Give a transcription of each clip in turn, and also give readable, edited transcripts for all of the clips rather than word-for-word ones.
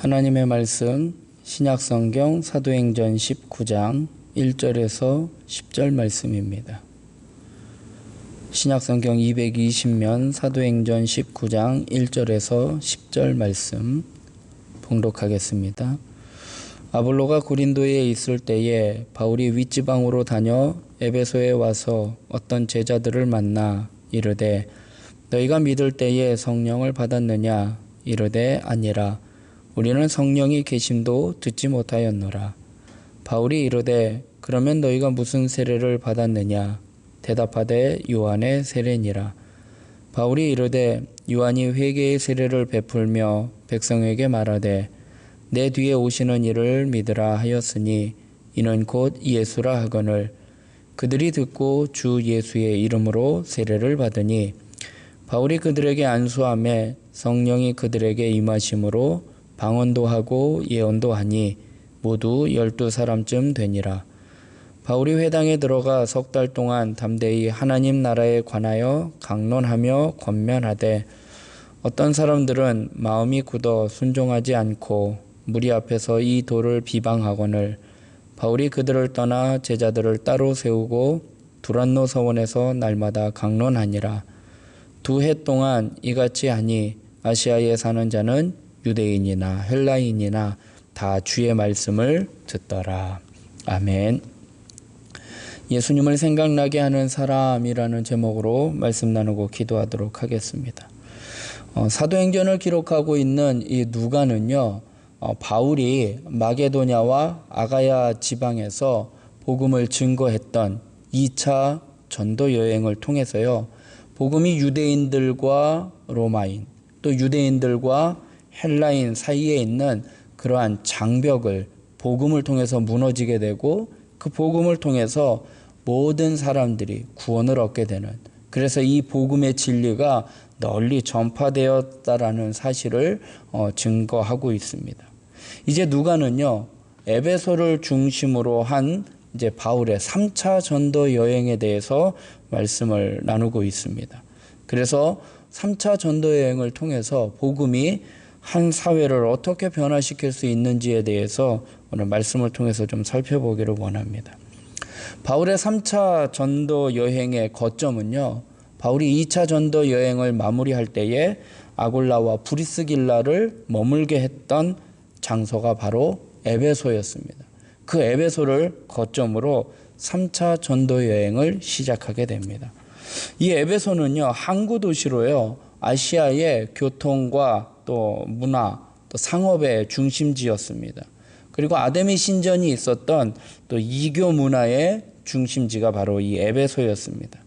하나님의 말씀 신약성경 사도행전 19장 1절에서 10절 말씀입니다. 신약성경 220면 사도행전 19장 1절에서 10절 말씀 봉독하겠습니다. 아볼로가 고린도에 있을 때에 바울이 윗지방으로 다녀 에베소에 와서 어떤 제자들을 만나 이르되 너희가 믿을 때에 성령을 받았느냐? 이르되 아니라 우리는 성령이 계심도 듣지 못하였노라. 바울이 이르되 그러면 너희가 무슨 세례를 받았느냐? 대답하되 요한의 세례니라. 바울이 이르되 요한이 회개의 세례를 베풀며 백성에게 말하되 내 뒤에 오시는 이를 믿으라 하였으니 이는 곧 예수라 하거늘 그들이 듣고 주 예수의 이름으로 세례를 받으니 바울이 그들에게 안수하매 성령이 그들에게 임하심으로 방언도 하고 예언도 하니 모두 12사람쯤 되니라. 바울이 회당에 들어가 석 달 동안 담대히 하나님 나라에 관하여 강론하며 권면하되 어떤 사람들은 마음이 굳어 순종하지 않고 무리 앞에서 이 도를 비방하거늘 바울이 그들을 떠나 제자들을 따로 세우고 두란노 서원에서 날마다 강론하니라. 2해 동안 이같이 하니 아시아에 사는 자는 유대인이나 헬라인이나 다 주의 말씀을 듣더라. 아멘. 예수님을 생각나게 하는 사람이라는 제목으로 말씀 나누고 기도하도록 하겠습니다. 사도행전을 기록하고 있는 이 누가는요, 바울이 마게도냐와 아가야 지방에서 복음을 증거했던 2차 전도 여행을 통해서요, 복음이 유대인들과 로마인, 또 유대인들과 헬라인 사이에 있는 그러한 장벽을 복음을 통해서 무너지게 되고 그 복음을 통해서 모든 사람들이 구원을 얻게 되는, 그래서 이 복음의 진리가 널리 전파되었다라는 사실을 증거하고 있습니다. 이제 누가는요, 에베소를 중심으로 한 이제 바울의 3차 전도 여행에 대해서 말씀을 나누고 있습니다. 그래서 3차 전도 여행을 통해서 복음이 한 사회를 어떻게 변화시킬 수 있는지에 대해서 오늘 말씀을 통해서 좀 살펴보기를 원합니다. 바울의 3차 전도 여행의 거점은요, 바울이 2차 전도 여행을 마무리할 때에 아골라와 브리스길라를 머물게 했던 장소가 바로 에베소였습니다. 그 에베소를 거점으로 3차 전도 여행을 시작하게 됩니다. 이 에베소는요, 항구 도시로요, 아시아의 교통과 또 문화, 또 상업의 중심지였습니다. 그리고 아데미 신전이 있었던 또 이교 문화의 중심지가 바로 이 에베소였습니다.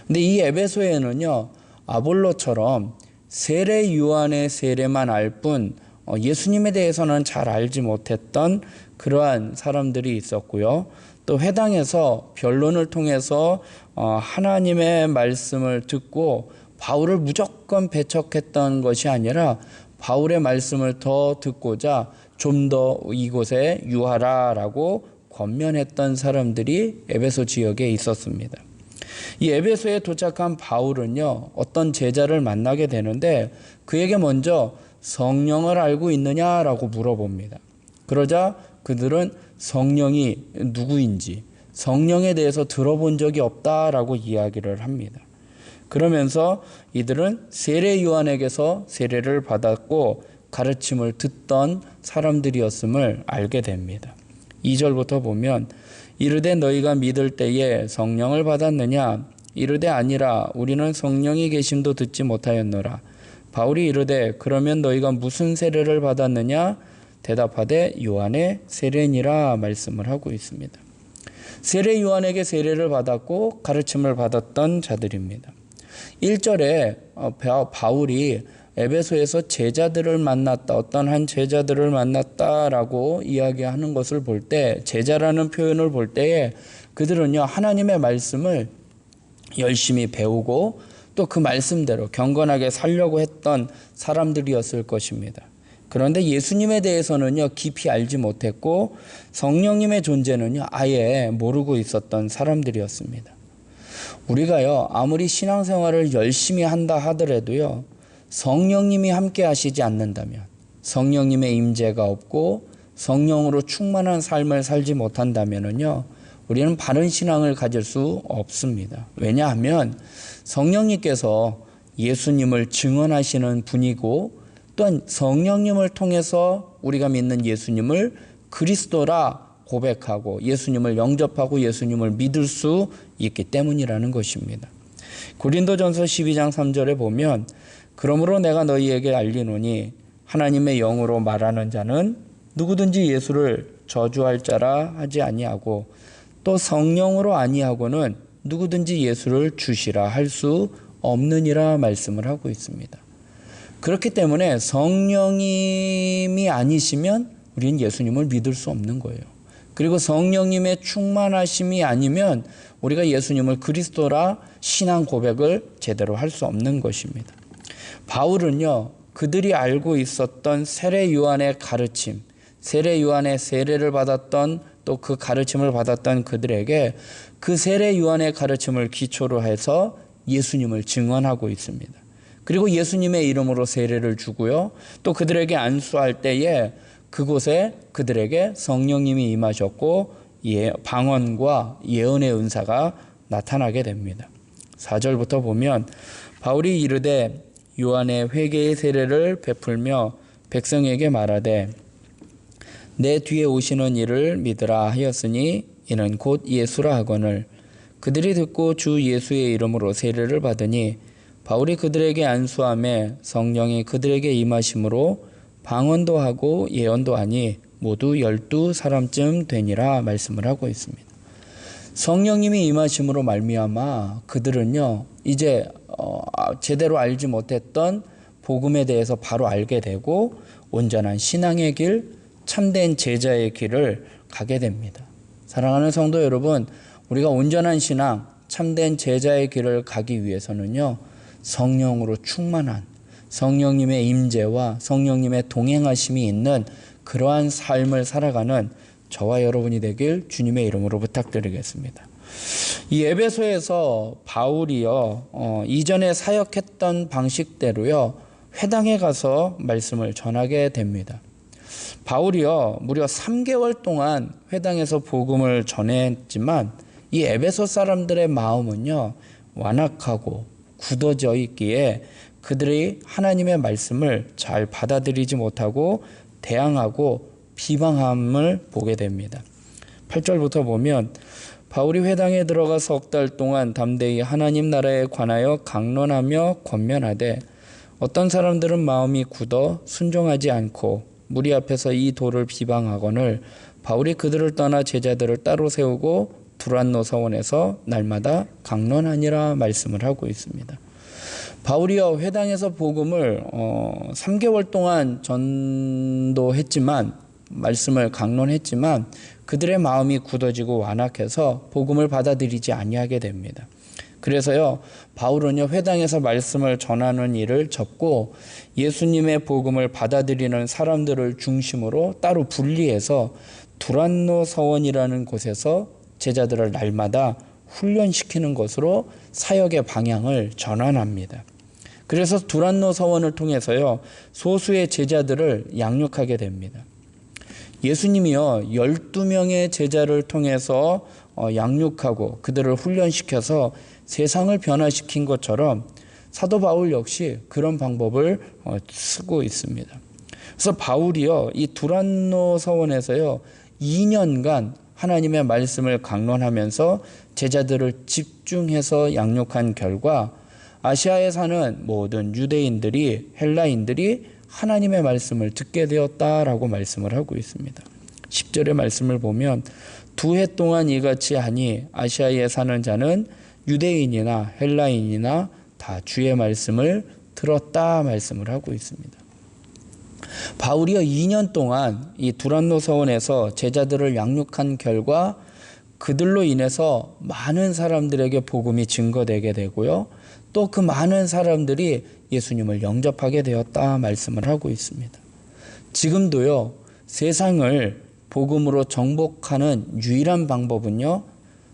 근데 이 에베소에는요, 아볼로처럼 세례 요한의 세례만 알 뿐 예수님에 대해서는 잘 알지 못했던 그러한 사람들이 있었고요. 또 회당에서 변론을 통해서 하나님의 말씀을 듣고 바울을 무조건 배척했던 것이 아니라 바울의 말씀을 더 듣고자 좀 더 이곳에 유하라라고 권면했던 사람들이 에베소 지역에 있었습니다. 이 에베소에 도착한 바울은요, 어떤 제자를 만나게 되는데 그에게 먼저 성령을 알고 있느냐라고 물어봅니다. 그러자 그들은 성령이 누구인지, 성령에 대해서 들어본 적이 없다라고 이야기를 합니다. 그러면서 이들은 세례 요한에게서 세례를 받았고 가르침을 듣던 사람들이었음을 알게 됩니다. 2절부터 보면 이르되 너희가 믿을 때에 성령을 받았느냐? 이르되 아니라 우리는 성령이 계심도 듣지 못하였노라. 바울이 이르되 그러면 너희가 무슨 세례를 받았느냐? 대답하되 요한의 세례니라 말씀을 하고 있습니다. 세례 요한에게 세례를 받았고 가르침을 받았던 자들입니다. 1절에 바울이 에베소에서 제자들을 만났다, 어떤 한 제자들을 만났다라고 이야기하는 것을 볼 때, 제자라는 표현을 볼 때에 그들은요, 하나님의 말씀을 열심히 배우고 또 그 말씀대로 경건하게 살려고 했던 사람들이었을 것입니다. 그런데 예수님에 대해서는요, 깊이 알지 못했고 성령님의 존재는요, 아예 모르고 있었던 사람들이었습니다. 우리가요, 아무리 신앙생활을 열심히 한다 하더라도요, 성령님이 함께 하시지 않는다면, 성령님의 임재가 없고 성령으로 충만한 삶을 살지 못한다면요, 우리는 바른 신앙을 가질 수 없습니다. 왜냐하면 성령님께서 예수님을 증언하시는 분이고, 또한 성령님을 통해서 우리가 믿는 예수님을 그리스도라 고백하고 예수님을 영접하고 예수님을 믿을 수 있기 때문이라는 것입니다. 고린도전서 12장 3절에 보면, 그러므로 내가 너희에게 알리노니 하나님의 영으로 말하는 자는 누구든지 예수를 저주할 자라 하지 아니하고 또 성령으로 아니하고는 누구든지 예수를 주시라 할 수 없느니라 말씀을 하고 있습니다. 그렇기 때문에 성령님이 아니시면 우리는 예수님을 믿을 수 없는 거예요. 그리고 성령님의 충만하심이 아니면 우리가 예수님을 그리스도라 신앙 고백을 제대로 할 수 없는 것입니다. 바울은요, 그들이 알고 있었던 세례 요한의 가르침, 세례 요한의 세례를 받았던 또 그 가르침을 받았던 그들에게 그 세례 요한의 가르침을 기초로 해서 예수님을 증언하고 있습니다. 그리고 예수님의 이름으로 세례를 주고요, 또 그들에게 안수할 때에 그곳에 그들에게 성령님이 임하셨고 방언과 예언의 은사가 나타나게 됩니다. 4절부터 보면, 바울이 이르되 요한의 회개의 세례를 베풀며 백성에게 말하되 내 뒤에 오시는 이를 믿으라 하였으니 이는 곧 예수라 하거늘 그들이 듣고 주 예수의 이름으로 세례를 받으니 바울이 그들에게 안수하며 성령이 그들에게 임하심으로 방언도 하고 예언도 하니 모두 12사람쯤 되니라 말씀을 하고 있습니다. 성령님이 임하심으로 말미암아 그들은요, 이제 제대로 알지 못했던 복음에 대해서 바로 알게 되고 온전한 신앙의 길, 참된 제자의 길을 가게 됩니다. 사랑하는 성도 여러분, 우리가 온전한 신앙, 참된 제자의 길을 가기 위해서는요, 성령으로 충만한 성령님의 임재와 성령님의 동행하심이 있는 그러한 삶을 살아가는 저와 여러분이 되길 주님의 이름으로 부탁드리겠습니다. 이 에베소에서 바울이요, 이전에 사역했던 방식대로요, 회당에 가서 말씀을 전하게 됩니다. 바울이요, 무려 3개월 동안 회당에서 복음을 전했지만 이 에베소 사람들의 마음은요, 완악하고 굳어져 있기에 그들이 하나님의 말씀을 잘 받아들이지 못하고 대항하고 비방함을 보게 됩니다. 8절부터 보면, 바울이 회당에 들어가 석 달 동안 담대히 하나님 나라에 관하여 강론하며 권면하되 어떤 사람들은 마음이 굳어 순종하지 않고 무리 앞에서 이 도를 비방하거늘 바울이 그들을 떠나 제자들을 따로 세우고 두란노 서원에서 날마다 강론하니라 말씀을 하고 있습니다. 바울이요, 회당에서 복음을 3개월 동안 전도했지만, 말씀을 강론했지만 그들의 마음이 굳어지고 완악해서 복음을 받아들이지 아니하게 됩니다. 그래서요, 바울은요, 회당에서 말씀을 전하는 일을 접고 예수님의 복음을 받아들이는 사람들을 중심으로 따로 분리해서 두란노 서원이라는 곳에서 제자들을 날마다 훈련시키는 것으로 사역의 방향을 전환합니다. 그래서 두란노 서원을 통해서요, 소수의 제자들을 양육하게 됩니다. 예수님이요, 12명의 제자를 통해서 양육하고 그들을 훈련시켜서 세상을 변화시킨 것처럼 사도 바울 역시 그런 방법을 쓰고 있습니다. 그래서 바울이요, 이 두란노 서원에서요, 2년간 하나님의 말씀을 강론하면서 제자들을 집중해서 양육한 결과 아시아에 사는 모든 유대인들이, 헬라인들이 하나님의 말씀을 듣게 되었다라고 말씀을 하고 있습니다. 10절의 말씀을 보면, 2해 동안 이같이 하니 아시아에 사는 자는 유대인이나 헬라인이나 다 주의 말씀을 들었다 말씀을 하고 있습니다. 바울이요, 2년 동안 이 두란노 서원에서 제자들을 양육한 결과 그들로 인해서 많은 사람들에게 복음이 증거되게 되고요, 또 그 많은 사람들이 예수님을 영접하게 되었다 말씀을 하고 있습니다. 지금도요, 세상을 복음으로 정복하는 유일한 방법은요,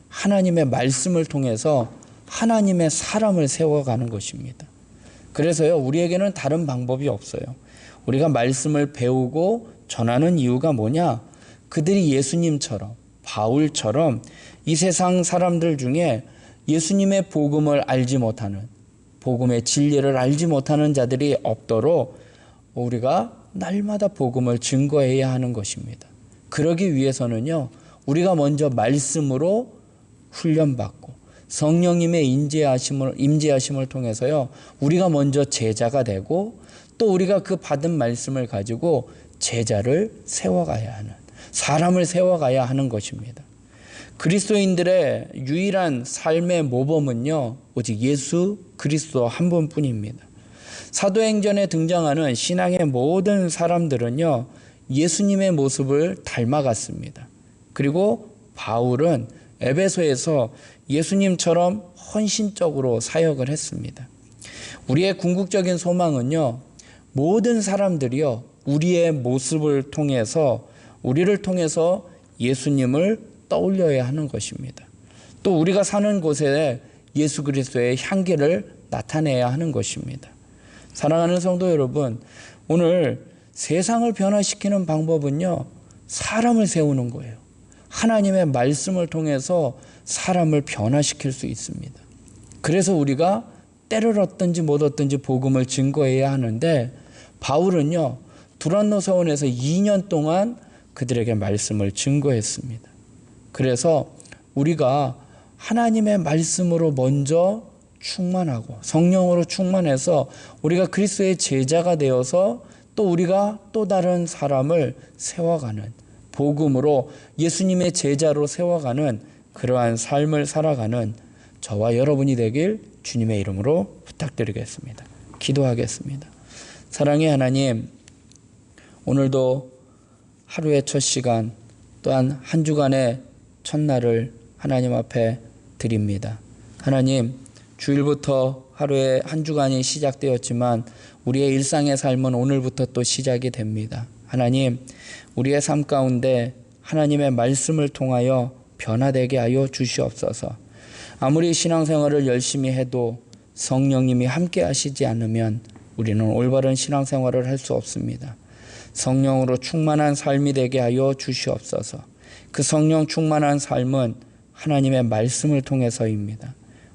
하나님의 말씀을 통해서 하나님의 사람을 세워가는 것입니다. 그래서요, 우리에게는 다른 방법이 없어요. 우리가 말씀을 배우고 전하는 이유가 뭐냐? 그들이 예수님처럼, 바울처럼 이 세상 사람들 중에 예수님의 복음을 알지 못하는, 복음의 진리를 알지 못하는 자들이 없도록 우리가 날마다 복음을 증거해야 하는 것입니다. 그러기 위해서는요, 우리가 먼저 말씀으로 훈련받고 성령님의 임재하심을 통해서요, 우리가 먼저 제자가 되고 또 우리가 그 받은 말씀을 가지고 제자를 세워가야 하는, 사람을 세워가야 하는 것입니다. 그리스도인들의 유일한 삶의 모범은요, 오직 예수 그리스도 한 분뿐입니다. 사도행전에 등장하는 신앙의 모든 사람들은요, 예수님의 모습을 닮아갔습니다. 그리고 바울은 에베소에서 예수님처럼 헌신적으로 사역을 했습니다. 우리의 궁극적인 소망은요, 모든 사람들이요, 우리의 모습을 통해서, 우리를 통해서 예수님을 떠올려야 하는 것입니다. 또 우리가 사는 곳에 예수 그리스도의 향기를 나타내야 하는 것입니다. 사랑하는 성도 여러분, 오늘 세상을 변화시키는 방법은요, 사람을 세우는 거예요. 하나님의 말씀을 통해서 사람을 변화시킬 수 있습니다. 그래서 우리가 때를 얻든지 못 얻든지 복음을 증거해야 하는데, 바울은요, 두란노 서원에서 2년 동안 그들에게 말씀을 증거했습니다. 그래서 우리가 하나님의 말씀으로 먼저 충만하고 성령으로 충만해서 우리가 그리스도의 제자가 되어서 또 우리가 또 다른 사람을 세워가는, 복음으로 예수님의 제자로 세워가는 그러한 삶을 살아가는 저와 여러분이 되길 주님의 이름으로 부탁드리겠습니다. 기도하겠습니다. 사랑의 하나님, 오늘도 하루의 첫 시간 또한 한 주간의 첫날을 하나님 앞에 드립니다. 하나님, 주일부터 하루의 한 주간이 시작되었지만 우리의 일상의 삶은 오늘부터 또 시작이 됩니다. 하나님, 우리의 삶 가운데 하나님의 말씀을 통하여 변화되게 하여 주시옵소서. 아무리 신앙생활을 열심히 해도 성령님이 함께 하시지 않으면 우리는 올바른 신앙생활을 할 수 없습니다. 성령으로 충만한 삶이 되게 하여 주시옵소서. 그 성령 충만한 삶은 하나님의 말씀을 통해서입니다.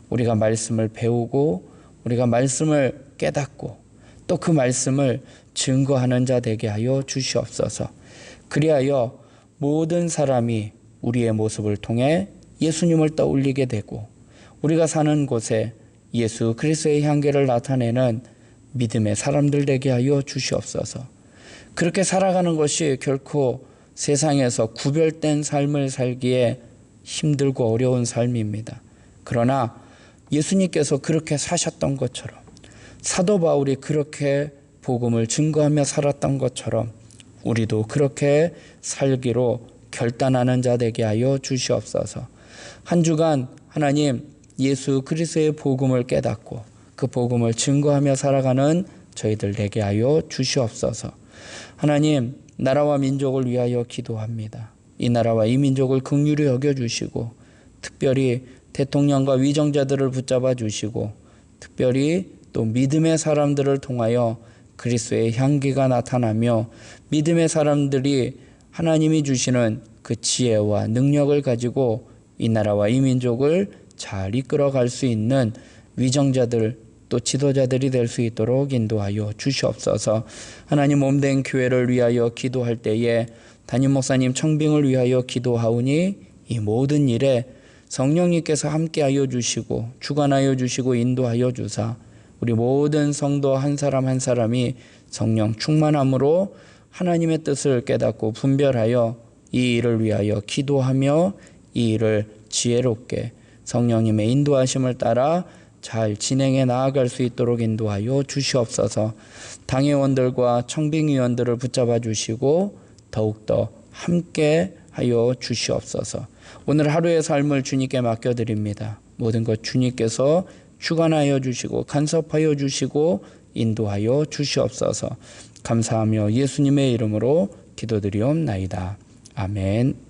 우리가 말씀을 배우고 우리가 말씀을 깨닫고 또 그 말씀을 증거하는 자 되게 하여 주시옵소서. 그리하여 모든 사람이 우리의 모습을 통해 예수님을 떠올리게 되고 우리가 사는 곳에 예수 그리스도의 향기를 나타내는 믿음의 사람들 되게 하여 주시옵소서. 그렇게 살아가는 것이 결코 세상에서 구별된 삶을 살기에 힘들고 어려운 삶입니다. 그러나 예수님께서 그렇게 사셨던 것처럼, 사도 바울이 그렇게 복음을 증거하며 살았던 것처럼 우리도 그렇게 살기로 결단하는 자 되게 하여 주시옵소서. 한 주간 하나님 예수 그리스도의 복음을 깨닫고 그 복음을 증거하며 살아가는 저희들 되게 하여 주시옵소서. 하나님, 나라와 민족을 위하여 기도합니다. 이 나라와 이 민족을 긍휼히 여겨주시고 특별히 대통령과 위정자들을 붙잡아 주시고 특별히 또 믿음의 사람들을 통하여 그리스도의 향기가 나타나며 믿음의 사람들이 하나님이 주시는 그 지혜와 능력을 가지고 이 나라와 이 민족을 잘 이끌어갈 수 있는 위정자들 또 지도자들이 될 수 있도록 인도하여 주시옵소서. 하나님, 몸된 교회를 위하여 기도할 때에 담임 목사님 청빙을 위하여 기도하오니 이 모든 일에 성령님께서 함께하여 주시고 주관하여 주시고 인도하여 주사 우리 모든 성도 한 사람 한 사람이 성령 충만함으로 하나님의 뜻을 깨닫고 분별하여 이 일을 위하여 기도하며 이 일을 지혜롭게 성령님의 인도하심을 따라 잘 진행해 나아갈 수 있도록 인도하여 주시옵소서. 당회원들과 청빙위원들을 붙잡아 주시고 더욱더 함께 하여 주시옵소서. 오늘 하루의 삶을 주님께 맡겨드립니다. 모든 것 주님께서 주관하여 주시고 간섭하여 주시고 인도하여 주시옵소서. 감사하며 예수님의 이름으로 기도드리옵나이다. 아멘.